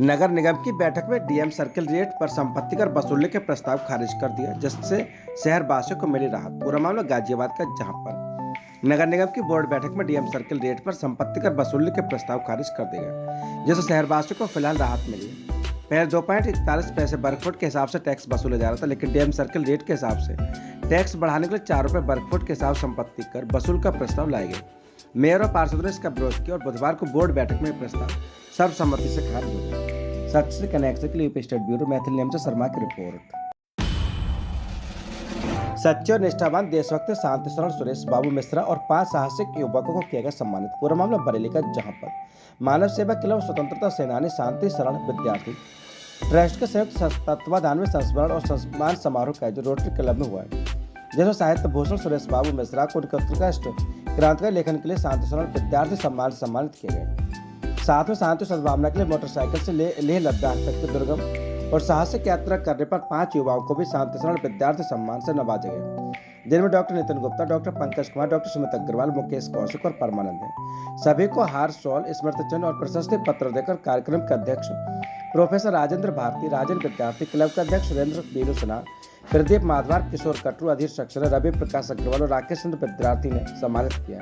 नगर निगम की बैठक में डीएम सर्किल रेट पर संपत्ति कर वसूलने के प्रस्ताव खारिज कर दिया, जिससे शहर वासियों को मिली राहत। पूरा मामला गाजियाबाद का, जहां पर नगर निगम की बोर्ड बैठक में डीएम सर्किल रेट पर संपत्ति कर वसूलने के प्रस्ताव खारिज कर दिए गए, जिससे शहर वासियों को फिलहाल राहत मिली है। पहले 2.41 पैसे वर्ग फुट के हिसाब से टैक्स वसूला जा रहा था, लेकिन डीएम सर्किल रेट के हिसाब से टैक्स बढ़ाने के लिए 4 रुपए वर्ग फुट के हिसाब संपत्ति कर वसूल का प्रस्ताव लाए गए। मेयर और पार्षदों ने इसका विरोध किया और बुधवार को बोर्ड बैठक में प्रस्ताव सर्वसम्मति से खारिज हो गया। सच से कनेक्शन के लिए UP state bureau Maithil name से शर्मा की रिपोर्ट। सच्चे और निष्ठावान देशभक्त शांति शरण सुरेश बाबू मिश्रा और 5 साहसिक युवकों को किया गया सम्मानित। पूरा मामला बरेली का, जहां पर मानव सेवा क्लब स्वतंत्रता सेनानी शांति शरण विद्यार्थी ट्रस्ट के संयुक्त तत्वाधान में संस्मरण और सम्मान समारोह का जो रोटरी क्लब में हुआ है, जिसमें साहित्य भूषण सुरेश बाबू मिश्रा को उत्कृष्ट क्रांतिकारी लेखन के लिए शांति शरण विद्यार्थी सम्मान से सम्मानित किए गए। साथ में शांति सद्भावना के लिए मोटरसाइकिल से लेह लद्दाख तक की दुर्गम और साहसिक यात्रा करने पर 5 युवाओं को भी शांति शरण विद्यार्थी सम्मान से नवाजे गए, जिनमें doctor Nitin Gupta, doctor Pankaj Kumar, doctor Sumit Agarwal, Mukesh Kaushik और परमानंद हैं। सभी को हार, शॉल, स्मृति चिन्ह और प्रशस्ति पत्र देकर कार्यक्रम के अध्यक्ष प्रोफेसर राजेंद्र भारती, राजन विद्यार्थी क्लब के अध्यक्ष सुरेंद्र बीनू सिन्हा, प्रदीप माधवार, किशोर कटरू, अधीर सक्सेना, रवि प्रकाश अग्रवाल और राकेश चंद्र विद्यार्थी ने सम्मानित किया।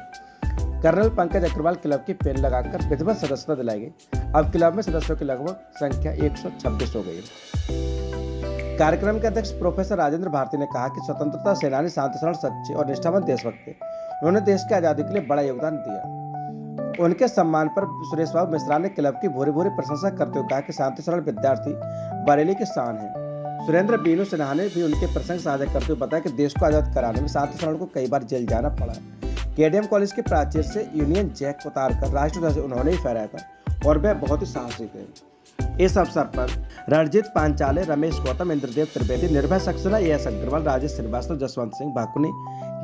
कर्नल पंकज अग्रवाल क्लब की पेन लगाकर विधिवत सदस्यता दिलाई गई। अब क्लब में सदस्यों की लगभग संख्या 126 हो गई। कार्यक्रम के अध्यक्ष प्रोफेसर राजेंद्र भारती ने कहा कि स्वतंत्रता सेनानी शांति शरण सच्चे और निष्ठावान देशभक्त थे। उन्होंने देश की आजादी के लिए बड़ा योगदान दिया। उनके सम्मान पर सुरेश बाबू मिश्रा ने क्लब की भूरी भूरी प्रशंसा करते हुए कहा कि शांति शरण विद्यार्थी बरेली की शान है। सुरेंद्र बीनू सिन्हा ने भी उनके प्रसंग साझा करते हुए बताया कि देश को आजाद कराने में शांति शरण को कई बार जेल जाना पड़ा। केडीएम कॉलेज के प्राचीर से यूनियन जैक उतारकर राष्ट्रध्वज उन्होंने ही फहराया था और वह बहुत ही साहसी थे। इस अवसर पर Ranjit पांचाले, Ramesh Gautam, Indradev Trivedi, Nirbhay Saxena, S Agarwal, Rajesh Srivastava, Jaswant Singh Bhakuni,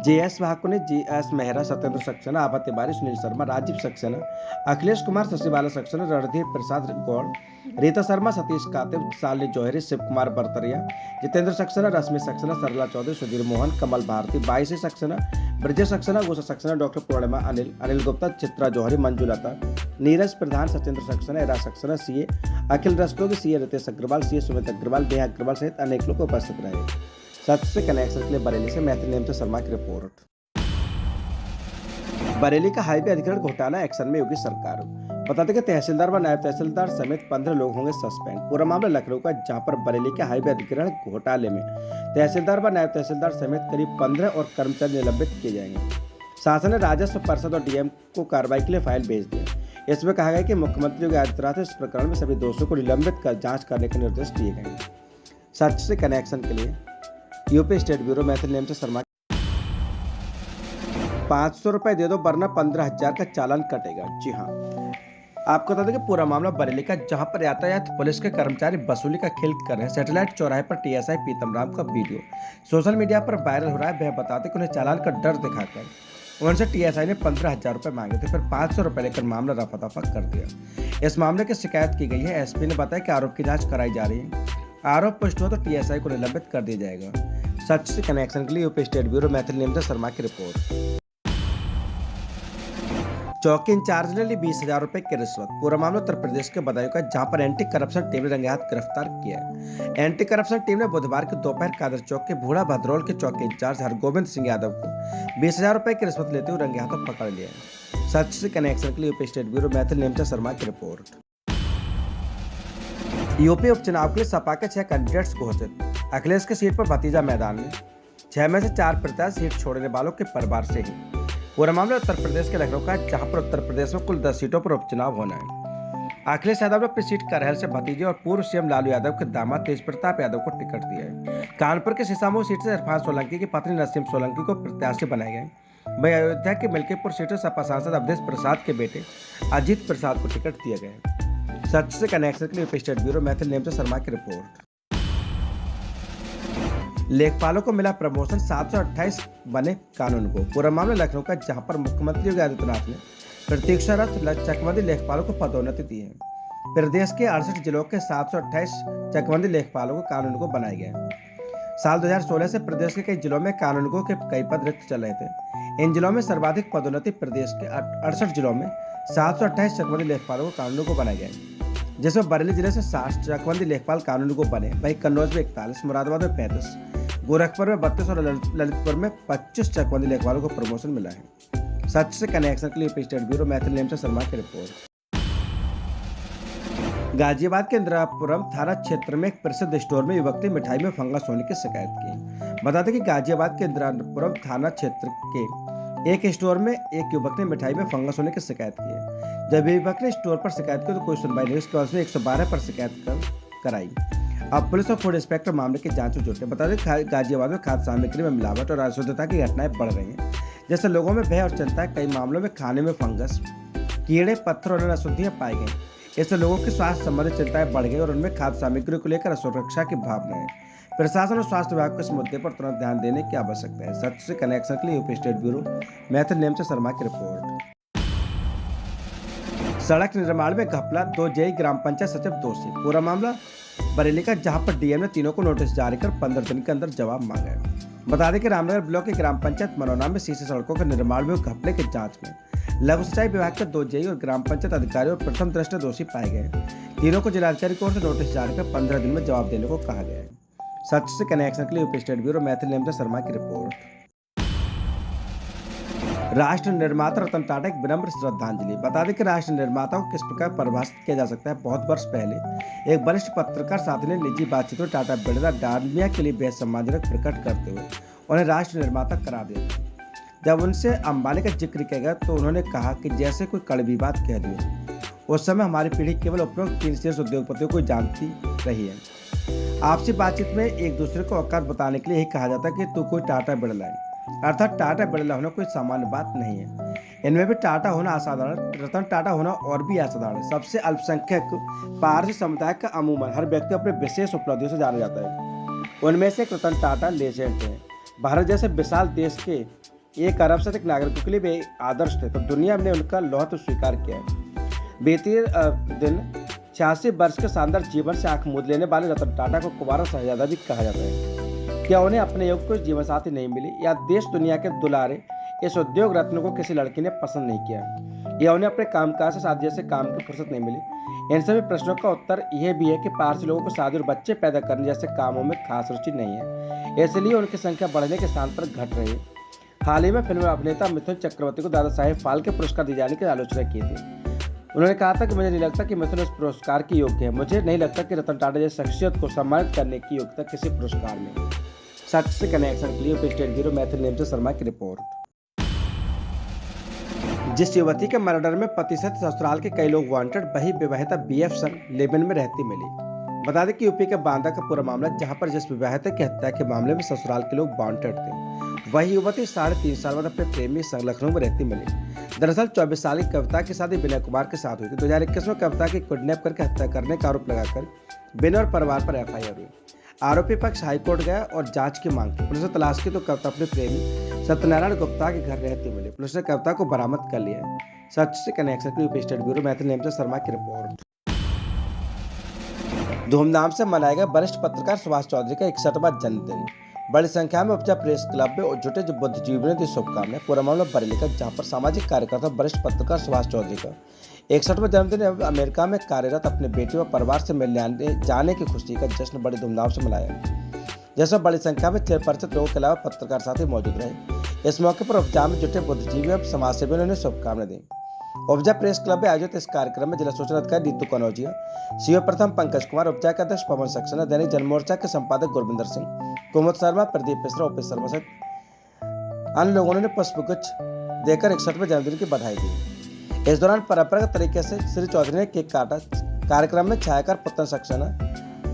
JS Bhakuni, GS Mehra, Satyendra Saxena, Abha Tiwari, Sunil Sharma, Rajeev Saxena, Akhilesh Kumar, Shashibala Saxena, Randhir Prasad Gaur, Rita Sharma, Satish Katib, Shalini Johri, Shiv Kumar Bartaria, Jitendra Saxena, Rashmi Saxena, Sarla Chaudhary, Sudhir Mohan, Kamal Bharti, बाईसी सक्सेना, ब्रजेश सक्सेना, गोसा सक्सेना, डॉक्टर पूर्णिमा, अनिल गुप्ता, चित्रा जौहरी, मंजुलता, नीरज प्रधान, सत्येंद्र सक्सेना, एरा सक्सेना, सीए अखिल रस्तोगी, सीए रितेश अग्रवाल, सीए सुमित अग्रवाल, नेहा अग्रवाल सहित अनेक लोग उपस्थित रहे। सच से कनेक्शन के लिए बरेली से मैथिल नेम से शर्मा की रिपोर्ट। बरेली का हाईवे अधिग्रहण घोटाला एक्शन में योगी सरकार। बता दें कि तहसीलदार व नायब तहसीलदार समेत 15 लोग होंगे सस्पेंड। पूरा मामला लखनऊ का, जहां पर बरेली के हाईवे अधिग्रहण घोटाले में तहसीलदार व नायब तहसीलदार समेत करीब 15 और कर्मचारी निलंबित किए जाएंगे। शासन ने राजस्व पार्षद और डीएम को कार्रवाई के लिए फाइल भेज दी। इसमें कहा गया कि मुख्यमंत्री योगी आदित्यनाथ इस प्रकरण में सभी दोषियों को निलंबित कर जांच करने के निर्देश दिए गए हैं। सच से कनेक्शन के लिए UP state bureau Maithil name से शर्मा। 500 रुपए दे दो वरना 15,000 का चालान कटेगा। जी हाँ, आपको बता दें कि पूरा मामला बरेली का, जहां पर यातायात पुलिस के कर्मचारी वसूली का खेल कर रहे हैं। सैटेलाइट चौराहे पर टीएसआई पीतम राम का वीडियो सोशल मीडिया पर वायरल हो रहा है। वह बताते कि उन्हें चालान का डर दिखाकर उनसे टीएसआई ने 15,000 रुपए मांगे थे, फिर 500 रुपए लेकर मामला रफा दफा कर दिया। इस मामले की शिकायत की गई है। एसपी ने बताया कि आरोप की जांच कराई जा रही है। आरोप पुष्ट हो तो टीएसआई को निलंबित कर दिया जाएगा। सच से कनेक्शन के लिए UP state bureau Maithil name से शर्मा की रिपोर्ट। चौकी इंचार्ज ने ली 20,000 रुपए की रिश्वत। पूरा मामला उत्तर प्रदेश के बदायूं का, जहां पर एंटी करप्शन टीम ने रंगे हाथ गिरफ्तार किया है। एंटी करप्शन टीम ने बुधवार की दोपहर कादर चौक के बूढ़ा भद्रौल के चौकी इंचार्ज हरगोविंद सिंह यादव को 20,000 रुपए की रिश्वत लेते हुए रंगे हाथों पकड़ लिया है। सच से कनेक्शन के लिए UP state bureau Maithil name से शर्मा की रिपोर्ट। यूपी उपचुनाव के लिए सपा के 6 कैंडिडेट्स घोषित। अखिलेश की सीट पर भतीजा मैदान में, 6 में से 4 प्रत्याशी सीट छोड़ने वालों के परिवार से ही। पूरा मामला उत्तर प्रदेश के लखनऊ का है, जहां पर उत्तर प्रदेश में कुल 10 सीटों पर उपचुनाव होना है। अखिलेश यादव ने अपनी सीट करहल से भतीजे और पूर्व सीएम लालू यादव के दामाद तेज प्रताप यादव को टिकट दिया है। कानपुर के सीसामऊ सीट से इरफान सोलंकी की पत्नी नसीम सोलंकी को प्रत्याशी बनाए गए। वहीं अयोध्या के मिल्कीपुर सीट से सपा सांसद अवधेश प्रसाद के बेटे अजीत प्रसाद को टिकट दिया गया है। सच से कनेक्शन के लिए UP state bureau Maithil name से शर्मा की रिपोर्ट। लेखपालों को मिला प्रमोशन, 728 बने कानून को। पूरा मामला लखनऊ का, जहां पर मुख्यमंत्री योगी आदित्यनाथ ने प्रतीक्षारत चकबंदी लेखपालों को पदोन्नति दी है। प्रदेश के 68 जिलों के 728 चकबंदी लेखपालों को कानून को बनाए गए। साल 2016 से प्रदेश के कई जिलों में कानूनगों के कई पद रिक्त चल रहे थे। इन जिलों में सर्वाधिक पदोन्नति प्रदेश के 68 जिलों में 728 चकबंदी लेखपालों को कानूनगो बनाए गए। जिसमें बरेली जिले से 60, चकबंदी लेखपाल कानूनी को बने, वहीं कन्नौज में 41, मुरादाबाद में 35, गोरखपुर में 32 और ललितपुर में 25 चकबंदी लेखपालों को प्रमोशन मिला है। सच से कनेक्शन के लिए यूपी स्टेट ब्यूरो मैथिल नेमचा शर्मा की रिपोर्ट। गाजियाबाद के इंदिरापुरम थाना क्षेत्र में एक प्रसिद्ध स्टोर में युवक ने मिठाई में फंगस होने की शिकायत की। बता दें कि गाजियाबाद के इंदिरापुरम थाना क्षेत्र के एक स्टोर में एक युवक ने मिठाई में फंगस होने की शिकायत की है। जब युवक ने स्टोर पर शिकायत की तो कोई सुनवाई नहीं, उसके बाद 112 पर शिकायत कराई। अब पुलिस और फूड इंस्पेक्टर मामले की जांच में जुटे। बता दें गाजियाबाद में खाद्य सामग्री में मिलावट और अशुद्धता की घटनाएं बढ़ रही हैं, जैसे लोगों में भय और चिंता है। कई मामलों में खाने में फंगस, कीड़े, पत्थर और अन्य अशुद्धियां पाई गई। इससे लोगों की स्वास्थ्य संबंधित चिंताएं बढ़ गई और उनमें खाद्य सामग्री को लेकर असुरक्षा की भावना है। प्रशासन और स्वास्थ्य विभाग को इस मुद्दे पर तुरंत ध्यान देने की आवश्यकता है। सच से कनेक्शन के लिए यूपी स्टेट ब्यूरो मैथिल नेमचा शर्मा की रिपोर्ट। सड़क निर्माण में घपला, 2 जेई ग्राम पंचायत सचिव दोषी। पूरा मामला बरेली का, जहां पर डीएम ने तीनों को नोटिस जारी कर 15 दिन के अंदर जवाब मांगा है। बता दें कि रामनगर ब्लॉक की ग्राम पंचायत मनोना में सीसी सड़कों के निर्माण में घपले की जांच में लघु सिंचाई विभाग के 2 जेई और ग्राम पंचायत अधिकारी और प्रथम दृष्टया दोषी पाए गए। तीनों को जिलाधिकारी की ओर से नोटिस जारी कर 15 दिन में जवाब देने को कहा गया है। सच से कनेक्शन के लिए यूपी स्टेट ब्यूरो मैथिल नेमचा शर्मा की रिपोर्ट। राष्ट्र निर्माता रतन टाटा एक विनम्र श्रद्धांजलि। बता दें कि राष्ट्र निर्माता को किस प्रकार परिभाषित किया जा सकता है। बहुत वर्ष पहले एक वरिष्ठ पत्रकार साथी ने निजी बातचीत में टाटा बिरला डालमिया के लिए बेहद सम्मानजनक प्रकट करते हुए उन्हें राष्ट्र निर्माता करार दिया। जब उनसे अंबानी का जिक्र किया गया तो उन्होंने कहा कि जैसे कोई कड़वी बात कह दी। उस समय हमारी पीढ़ी केवल उपरोक्त 3 शीर्ष उद्योगपतियों को जानती रही है। आपसी बातचीत में एक दूसरे को औकात बताने के लिए यही कहा जाता है कि तू कोई टाटा बिरला है, अर्थात टाटा बिरला होना कोई सामान्य बात नहीं है। इनमें भी टाटा होना असाधारण, रतन टाटा होना और भी असाधारण है। सबसे अल्पसंख्यक पारसी समुदाय का अमूमन हर व्यक्ति अपने विशेष उपलब्धियों से जाना जाता है। उनमें से एक रतन टाटा लेजेंड है। भारत जैसे विशाल देश के 1 अरब से अधिक नागरिकों के लिए वे आदर्श थे, तो दुनिया ने उनका लौह तो स्वीकार किया है। बीते दिन 86 वर्ष के शानदार जीवन से आंख मूंद लेने वाले रतन टाटा को कुंवारा शहजादा भी कहा जाता है। क्या उन्हें अपने योग को जीवन साथी नहीं मिली, या देश दुनिया के दुलारे इस उद्योग रत्न को किसी लड़की ने पसंद नहीं किया, या उन्हें अपने कामकाज से शादी जैसे काम की फुर्सत नहीं मिली? इन सभी प्रश्नों का उत्तर यह भी है कि पारसी लोगों को शादी और बच्चे पैदा करने जैसे कामों में खास रुचि नहीं है, इसलिए उनकी संख्या बढ़ने के स्थान पर घट रही है। हाल ही में फिल्म अभिनेता मिथुन चक्रवर्ती को दादा साहेब फाल्के पुरस्कार दिए जाने की आलोचना की थी। उन्होंने कहा था कि मुझे नहीं लगता कि मिथुन इस पुरस्कार की योग्य है। मुझे नहीं लगता कि रतन टाटा जैसी शख्सियत को सम्मानित करने की योग्यता किसी पुरस्कार में। सच से कनेक्शन के लिए यूपी स्टेट ब्यूरो मैथिल नेमचा शर्मा की रिपोर्ट। जिस युवती के मर्डर में पति सहित ससुराल के कई लोग वांटेड, वही विवाहिता बीएफ संग लिव इन में रहती मिली। बता दें कि यूपी के बांदा का पूरा मामला, जहां पर जिस विवाहिता की हत्या के मामले में ससुराल के लोग वांटेड थे, वही युवती 3.5 साल बाद अपने प्रेमी संग लखनऊ में रहती मिली। दरअसल 24 साल की कविता की शादी विनय कुमार के साथ हुई थी। 2021 में कविता की किडनैप करके हत्या करने का आरोप लगाकर विनय और परिवार पर एफआईआर हुई। आरोपी पक्ष हाईकोर्ट गया और जांच की मांग की। पुलिस ने तलाश की तो कविता अपने प्रेमी सत्यनारायण गुप्ता के घर रहती मिली। पुलिस ने कविता को बरामद कर लिया है। सच से कनेक्शन के यूपी स्टेट ब्यूरो मैथिल नेमचा शर्मा की रिपोर्ट। धूमधाम से मनाया गया वरिष्ठ पत्रकार सुभाष चौधरी का 61वां जन्मदिन। बड़ी संख्या में उपजा प्रेस क्लब में जुटे जो बुद्धिजीवियों ने दी शुभकामनाएं। पूरा मामला बरेली का, जहां पर सामाजिक कार्यकर्ता वरिष्ठ पत्रकार सुभाष चौधरी का 61वां जन्मदिन अमेरिका में कार्यरत अपने बेटे व परिवार से मिलने जाने की खुशी का जश्न बड़ी धूमधाम से मनाया, जिसमें बड़ी संख्या में चिरपरिचित लोगों के अलावा पत्रकार साथी मौजूद रहे। इस मौके पर उपजा में जुटे बुद्धिजीवी और समाजसेवियों ने शुभकामनाएं दी। उपजा प्रेस क्लब में आयोजित इस कार्यक्रम में जिला सूचना अधिकारी नीतू कनौजिया, सीओ प्रथम पंकज कुमार, उपजा के अध्यक्ष पवन सक्सेना, दैनिक जनमोर्चा के संपादक गुरविंदर सिंह, कुमुद शर्मा, प्रदीप मिश्रा, ओपी शर्मा सहित अन्य लोगों ने पुष्पगुच्छ देकर 61वें जन्मदिन की बधाई दी। इस दौरान परंपरागत तरीके से श्री चौधरी ने केक काटा। कार्यक्रम में छायाकार पुतन सक्सेना,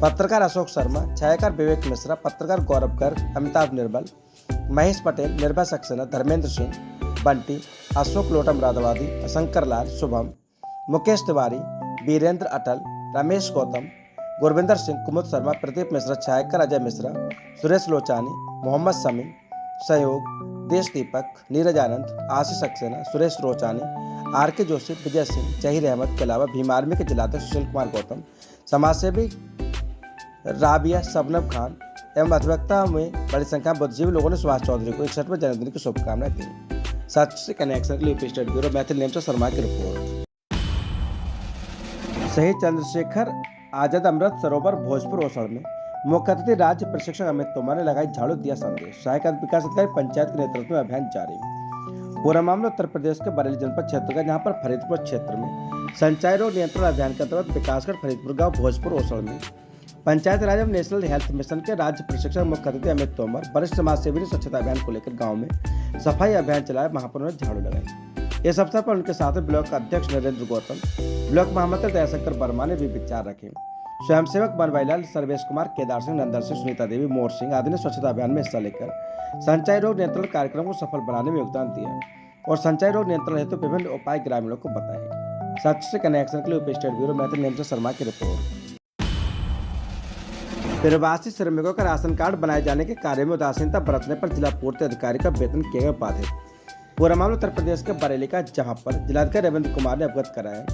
पत्रकार अशोक शर्मा, छायाकार विवेक मिश्रा, पत्रकार गौरव गर्ग, अमिताभ निर्मल, महेश पटेल, निर्भय सक्सेना, धर्मेंद्र सिंह, बंटी, अशोक लोटम राधवादी, शंकर लाल, शुभम, मुकेश तिवारी, वीरेंद्र अटल, रमेश गौतम, गुरविंदर सिंह, कुमुद शर्मा, प्रदीप मिश्रा, छायाकर अजय मिश्रा, सुरेश लोचानी, मोहम्मद समीम, सहयोग, देश दीपक, नीरज आनंद, आशीष सक्सेना, सुरेश रोचानी, आर के जोशी, विजय सिंह, जहीर अहमद के अलावा भीम आर्मी के जिलाध्यक्ष सुशील कुमार गौतम, समाजसेवी राबिया सबनम खान एवं अधिवक्ता में बड़ी संख्या में बुद्धिजीवी लोगों ने सुभाष चौधरी को 61वें जन्मदिन की शुभकामनाएं दी। सच से कनेक्शन के लिए यूपी स्टेट ब्यूरो मैथिल नेमचा शर्मा की रिपोर्ट। शहीद चंद्रशेखर आजाद अमृत सरोवर भोजपुर ओसड़ में मुख्य अतिथि राज्य प्रशिक्षक अमित तोमर ने लगाई झाड़ू दिया संदेश। सहायक विकास अधिकारी पंचायत के नेतृत्व में अभियान जारी। पूरा मामला उत्तर प्रदेश के बरेली जनपद क्षेत्र का, जहां पर फरीदपुर क्षेत्र में संचारी रोग नियंत्रण अभियान के अंतर्गत विकासगढ़ फरीदपुर गांव भोजपुर ओसड़ में पंचायत राज एवं नेशनल हेल्थ मिशन के राज्य प्रशिक्षक मुख्य अतिथि अमित तोमर, वरिष्ठ समाज सेवी ने स्वच्छता अभियान को लेकर गाँव में सफाई अभियान चलाया। वहां पर उन्होंने झाड़ू लगाई। इस अवसर पर उनके साथ ब्लॉक अध्यक्ष नरेंद्र गौतम, ब्लॉक महामंत्री दयाशंकर वर्मा ने भी विचार रखे। स्वयंसेवक बनवाईलाल, सर्वेश कुमार, केदार सिंह, नंदन सिंह, सुनीता देवी, मोर सिंह आदि ने स्वच्छता अभियान में हिस्सा लेकर संचारी रोग नियंत्रण कार्यक्रम को सफल बनाने में योगदान दिया और संचारी रोग नियंत्रण हेतु विभिन्न उपाय ग्रामीणों को बताए। सच से कनेक्शन के लिए उप स्टेट ब्यूरो मैथिल नेमचा शर्मा की रिपोर्ट। प्रवासी श्रमिकों का राशन कार्ड बनाए जाने के कार्य में उदासीनता बरतने पर जिला पूर्ति अधिकारी का वेतन किया गया बाधित। पूरा मामला उत्तर प्रदेश के बरेली का, जहां पर जिलाधिकारी रविंद्र कुमार ने अवगत कराया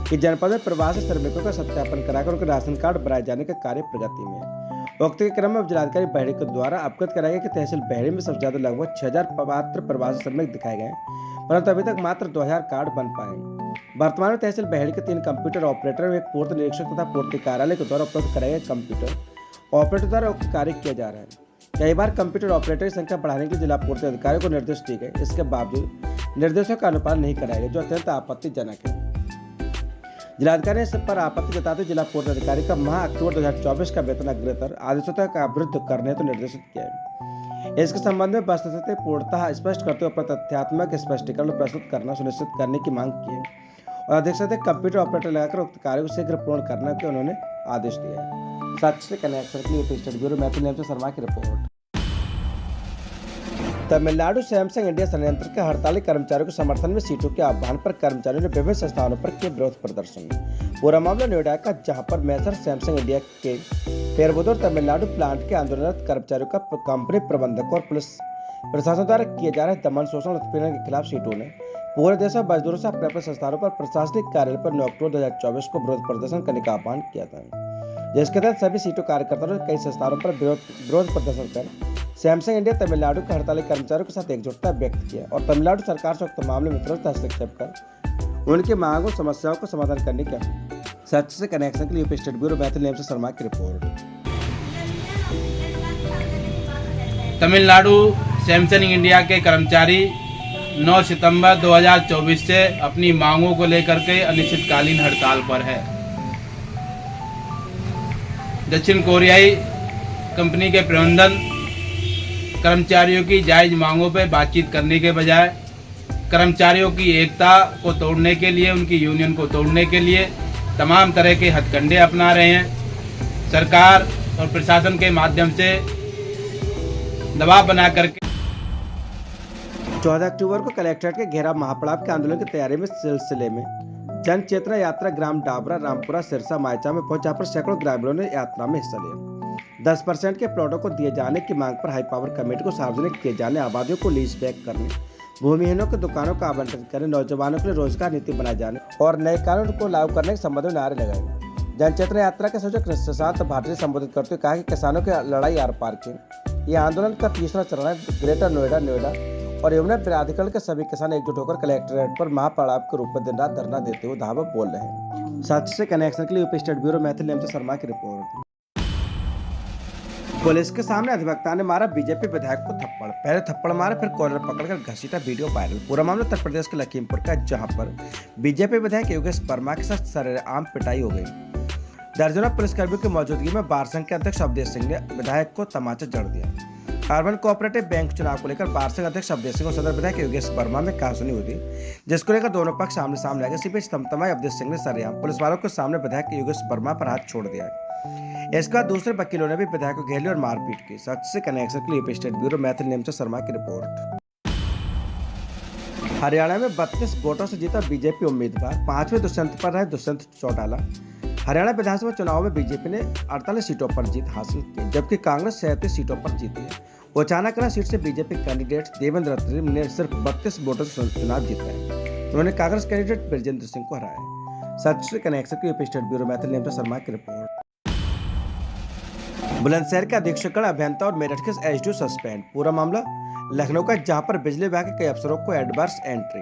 कि जनपद में प्रवासी श्रमिकों का सत्यापन कराकर उनके राशन कार्ड बनाए जाने का कार्य प्रगति में है। उक्त के क्रम में जिलाधिकारी बहेड़ी के द्वारा अवगत कराया गया कि तहसील बहेड़ी में सबसे ज्यादा लगभग 6000 पात्र प्रवासी श्रमिक दिखाए गए, परंतु अभी तक मात्र 2000 कार्ड बन पाए। वर्तमान में तहसील बहेड़ी के 3 कंप्यूटर ऑपरेटर और एक पूर्त निरीक्षक तथा पूर्ति कार्यालय के द्वारा उपलब्ध कराए गए कंप्यूटर ऑपरेटर द्वारा उक्त कार्य किया जा रहा है। कई बार कंप्यूटर ऑपरेटर की संख्या बढ़ाने के लिए जिला पूर्ति अधिकारियों को निर्देश दिए गए, इसके बावजूद निर्देशों का अनुपालन नहीं कराया गया, जो अत्यंत आपत्तिजनक है। जिलाधिकारी ने इस पर आपत्ति जताते जिला पूर्ति अधिकारी का माह अक्टूबर 2024 का वेतन अग्रतर आदेशों तक अवरुद्ध करने तो निर्देशित किया है। इसके संबंध में वस्तुस्थिति पूर्णतः स्पष्ट करते हुए तथ्यात्मक स्पष्टीकरण प्रस्तुत करना सुनिश्चित करने की मांग की है और अध्यक्ष ने कंप्यूटर ऑपरेटर लगाकर उक्त कार्य को शीघ्र पूर्ण करने के उन्होंने आदेश दिया है। सच से कनेक्शन के लिए स्टेट ब्यूरो मैथिल नेमचा शर्मा की रिपोर्ट। तमिलनाडु सैमसंग इंडिया संयंत्र के हड़ताली कर्मचारियों के समर्थन में सीटों के आह्वान पर कर्मचारियों ने विभिन्न संस्थानों पर किए विरोध प्रदर्शन। पूरा मामला नोएडा का, जहां पर मैसर सैमसंग इंडिया के पेरबुदुर तमिलनाडु प्लांट के आंदोलनरत कर्मचारियों का कंपनी प्रबंधक और पुलिस प्रशासन द्वारा किए जा रहे दमन, शोषण, उत्पीड़न के खिलाफ सीटों ने पूरे देश में मजदूरों से अपने अपने संस्थानों पर प्रशासनिक कार्यालय पर 9 अक्टूबर 2024 को विरोध प्रदर्शन करने का आह्वान किया था, जिसके तहत सभी सीटों कार्यकर्ताओं ने कई स्थानों पर विरोध प्रदर्शन कर सैमसंग इंडिया तमिलनाडु के हड़ताली कर्मचारियों के साथ एकजुटता व्यक्त किया और तमिलनाडु सरकार से उक्त मामले में तुरंत हस्तक्षेप कर उनकी मांगों समस्याओं को समाधान करने का। सच से कनेक्शन के लिए स्टेट ब्यूरो मैथिल नेमचा शर्मा की रिपोर्ट। तमिलनाडु सैमसंग इंडिया के कर्मचारी 9 सितंबर 2024 से अपनी मांगों को लेकर के अनिश्चितकालीन हड़ताल पर है। दक्षिण कोरियाई कंपनी के प्रबंधन कर्मचारियों की जायज मांगों पर बातचीत करने के बजाय कर्मचारियों की एकता को तोड़ने के लिए, उनकी यूनियन को तोड़ने के लिए तमाम तरह के हथकंडे अपना रहे हैं। सरकार और प्रशासन के माध्यम से दबाव बना करके 14 अक्टूबर को कलेक्ट्रेट के घेराव महापड़ाव के आंदोलन की तैयारी में सिलसिले में जन चेतना यात्रा ग्राम डाबरा, रामपुरा, सिरसा, मायचा में पहुंचा पर सैकड़ों ग्रामीणों ने यात्रा में हिस्सा लिया। 10% के प्लॉटों को दिए जाने की मांग पर हाई पावर कमेटी को सार्वजनिक किए जाने, आबादियों को लीज बैक करने, भूमिहीनों को दुकानों का आवंटन करने, नौजवानों के लिए रोजगार नीति बनाए जाने और नए कानून को लागू करने के संबंध में नारे लगाए। जन चेतना यात्रा के संयोजक शशांत भाटी ने संबोधित करते हुए कहा कि किसानों की लड़ाई आर पार की यह आंदोलन का 3रा चरण है। ग्रेटर नोएडा और यमुना प्राधिकरण के सभी किसान एकजुट होकर कलेक्ट्रेट पर महापड़ाव के रूप में दिन रात धरना देते हुए धावा बोल रहे हैं। सच से कनेक्शन के लिए उप स्टेट ब्यूरो मैथिल नेमचा शर्मा की रिपोर्ट। पुलिस के सामने अधिवक्ता ने मारा बीजेपी विधायक को थप्पड़, पहले थप्पड़ मारा फिर कॉलर पकड़कर घसीटा, वीडियो वायरल। पूरा मामला उत्तर प्रदेश के लखीमपुर का, जहां पर बीजेपी विधायक योगेश वर्मा के साथ सरेआम पिटाई हो गई। दर्जनों पुलिसकर्मियों की मौजूदगी में बार संघ के अध्यक्ष अवधेश सिंह ने विधायक को तमाचा जड़ दिया। अर्बन कोऑपरेटिव बैंक चुनाव को लेकर बार संघ अध्यक्ष अवधेश सिंह और सदर विधायक योगेश वर्मा में कहासुनी हुई थी, जिसको लेकर दोनों पक्ष सामने सामने आ गए। इसी बीच तमतमाए अवधेश सिंह ने सरेआम पुलिस वालों के सामने विधायक योगेश वर्मा पर हाथ छोड़ दिया। इसके बाद दूसरे वकीलों ने भी विधायक को घेर लिया और मारपीट की। सच से कनेक्शन के लिए स्टेट ब्यूरो मैथिल नेमचा शर्मा की रिपोर्ट। हरियाणा में 32 वोटों से जीता बीजेपी उम्मीदवार, 5वें दुष्यंत पर रहे दुष्यंत चौटाला। हरियाणा विधानसभा चुनाव में बीजेपी ने 48 सीटों पर जीत हासिल की, जबकि कांग्रेस 37 सीटों पर जीती है। ओचानाकला सीट से बीजेपी कैंडिडेट देवेंद्र रत्रिम ने सिर्फ 32 वोटों से चुनाव जीता है। उन्होंने कांग्रेस कैंडिडेट ब्रजेंद्र सिंह को हराया। सच से कनेक्शन के लिए स्टेट ब्यूरो मैथिल नेमचा शर्मा की रिपोर्ट। बुलंदशहर के अधीक्षकगण अभियंता और मेरठ के एसडीओ सस्पेंड। पूरा मामला लखनऊ का, जहां पर बिजली विभाग के कई अफसरों को एडवर्स एंट्री।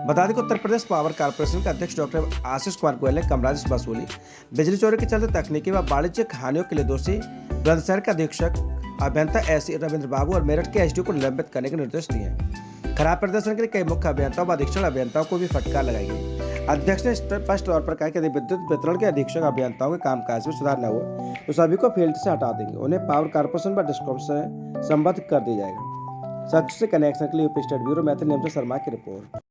बता दें कि उत्तर प्रदेश पावर कॉर्पोरेशन के अध्यक्ष डॉक्टर आशीष कुमार गोयल ने कम राजस्व वसूली, बिजली चोरी के चलते तकनीकी व वाणिज्यिक हानियों के लिए दोषी बुलंदशहर के अधीक्षक अभियंता एससी रविंद्र बाबू और मेरठ के एसडीओ को निलंबित करने के निर्देश दिए हैं। खराब प्रदर्शन के लिए कई मुख्य अभियंताओं व अधीक्षण अभियंताओं को भी फटकार लगाई गई। अध्यक्ष ने स्पष्ट तौर पर कहा कि यदि विद्युत वितरण के अधीक्षक अभियंताओं के कामकाज में सुधार न हुआ तो सभी को फील्ड से हटा देंगे, उन्हें पावर कॉर्पोरेशन व डिस्कॉम से संबद्ध कर दिया जाएगा। सच से कनेक्शन के लिए UP state bureau Maithil name Sharma की रिपोर्ट।